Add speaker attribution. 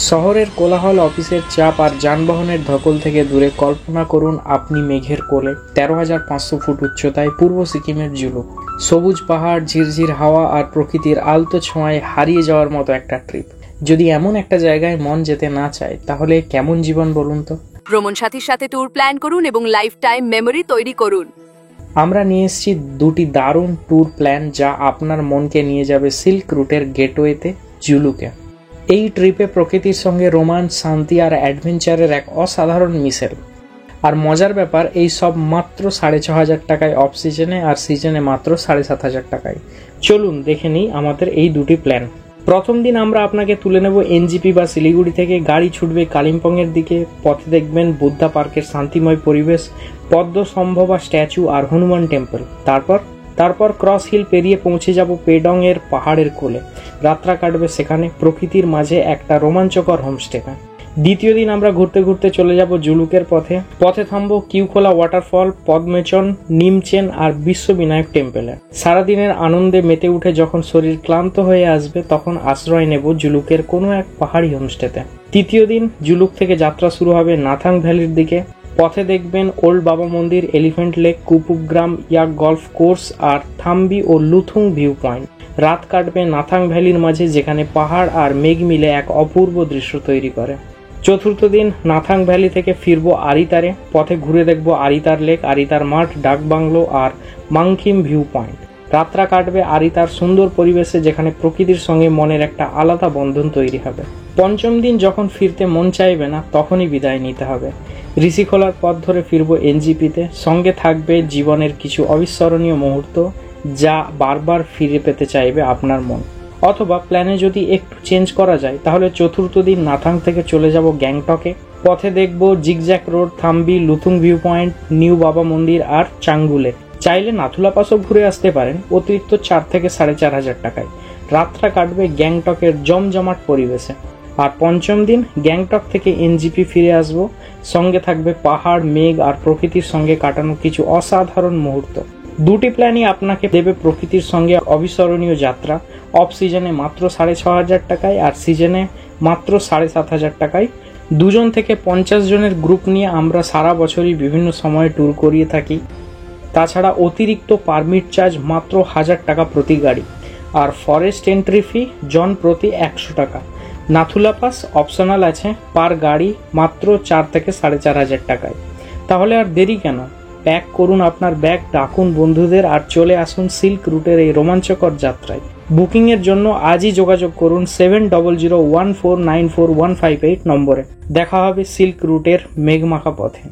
Speaker 1: শহরের কোলাহল, অফিসের চাপ আর যানবাহনের ধকল থেকে দূরে কল্পনা করুন আপনি মেঘের কোলে 13,500 ফুট উচ্চতায় পূর্ব সিকিমের জুলুক। সবুজ পাহাড়, ঝিরঝির হাওয়া আর প্রকৃতির আলতো ছোঁয়ায় হারিয়ে যাওয়ার মতো একটা ট্রিপ। যদি এমন একটা জায়গায় মন যেতে না চায় তাহলে কেমন জীবন বলুন তো।
Speaker 2: ভ্রমণ সাথীর সাথে ট্যুর প্ল্যান করুন এবং লাইফ টাইম মেমোরি তৈরি করুন।
Speaker 1: আমরা নিয়ে এসেছি দুটি দারুণ ট্যুর প্ল্যান যা আপনার মনকে নিয়ে যাবে সিল্ক রুটের গেটওয়েতে জুলুকে। এই ট্রিপে প্রকৃতির সঙ্গে রোমান্স, শান্তি আর অ্যাডভেঞ্চারের এক অসাধারণ মিশেল। আর মজার ব্যাপার, এই সব মাত্র 6,500 টাকায় অফ সিজনে, আর সিজনে মাত্র 7,500 টাকায়। চলুন দেখে নিই আমাদের এই দুটি প্ল্যান। প্রথম দিন আমরা আপনাকে তুলে নেব এনজিপি বা শিলিগুড়ি থেকে। গাড়ি ছুটবে কালিম্পংয়ের দিকে। পথে দেখবেন বুদ্ধা পার্কের শান্তিময় পরিবেশ, পদ্মস্তম্ভ বা স্ট্যাচু আর হনুমান টেম্পল। তারপর ক্রস হিল পেরিয়ে পৌঁছে যাব পেডং এর পাহাড়ের কোলে। রাতটা কাটবে সেখানে প্রকৃতির মাঝে একটা রোমাঞ্চকর হোমস্টেতে। দ্বিতীয় দিন আমরা ঘুরতে ঘুরতে চলে যাব জুলুকের পথে থামবো কিউখোলা ওয়াটারফল, পদ্মেচন, নিমচেন আর বিশ্ববিনায়ক টেম্পলে। সারাদিনের আনন্দে মেতে উঠে যখন শরীর ক্লান্ত হয়ে আসবে তখন আশ্রয় নেব জুলুকের কোনো এক পাহাড়ি হোমস্টেতে। তৃতীয় দিন জুলুক থেকে যাত্রা শুরু হবে নাথাং ভ্যালির দিকে। পথে দেখবেন ওল্ড বাবা মন্দির, এলিফ্যান্ট লেক, কুপুগ্রাম ইয়াক গলফ কোর্স আর থাম্বি ও লুথুং ভিউ পয়েন্ট। রাত কাটবে নাথাং ভ্যালির মাঝে, যেখানে পাহাড় আর মেঘ মিলে এক অপূর্ব দৃশ্য তৈরি করে। চতুর্থ দিন নাথাং ভ্যালি থেকে ফিরবো আরিতারে। পথে ঘুরে দেখব আরিতার লেক, আরিতার মাঠ, ডাক বাংলো আর মাংখিম ভিউ পয়েন্ট। রাতটা কাটবে আরিতার সুন্দর পরিবেশে, যেখানে প্রকৃতির সঙ্গে মনের একটা আলাদা বন্ধন তৈরি হবে। পঞ্চম দিন যখন ফিরতে মন চাইবে না তখনই বিদায় নিতে হবে। ঋষিখোলার পথ ধরে ফিরবো এনজিপিতে। সঙ্গে থাকবে জীবনের কিছু অবিস্মরণীয় মুহূর্ত যা বারবার ফিরে পেতে চাইবে আপনার মন। অথবা প্ল্যানে যদি একটু চেঞ্জ করা যায় তাহলে চতুর্থ দিন নাথাং থেকে চলে যাব গ্যাংটকে। পথে দেখব zigzag road, Thambi, Luthung view point, new Baba Mandir আর চাঙ্গুলে। চাইলে নাথুলা পাসও ঘুরে আসতে পারেন অতিরিক্ত 4 থেকে 4,500 টাকায়। রাতটা কাটবে গ্যাংটকের জমজমাট পরিবেশে। আর পঞ্চম দিন গ্যাংটক থেকে এনজিপি ফিরে আসব। সঙ্গে থাকবে পাহাড়, মেঘ আর প্রকৃতির সঙ্গে কাটানো কিছু অসাধারণ মুহূর্ত। দুটি প্ল্যানই আপনাকে দেবে প্রকৃতির সঙ্গে অবিস্মরণীয় যাত্রা। অফ সিজনে মাত্র 6,500 টাকায় আর সিজনে মাত্র 7,500 টাকায়। 2 জন থেকে 50 জনের গ্রুপ নিয়ে আমরা সারা বছরই বিভিন্ন সময়ে ট্যুর করিয়ে থাকি। তাছাড়া অতিরিক্ত পারমিট চার্জ মাত্র 1,000 টাকা প্রতি গাড়ি, আর ফরেস্ট এন্ট্রি ফি জন প্রতি 100 টাকা। নাথুলা পাস অপশনাল আছে, পার গাড়ি মাত্র 4 থেকে 4,500 টাকায়। তাহলে আর দেরি কেন? প্যাক করুন আপনার ব্যাগ, ডাকুন বন্ধুদের আর চলে আসুন সিল্ক রুটের এই রোমাঞ্চকর যাত্রায়। বুকিংয়ের জন্য আজই যোগাযোগ করুন 7001494158 নম্বরে। দেখা হবে সিল্ক রুটের মেঘমাখা পথে।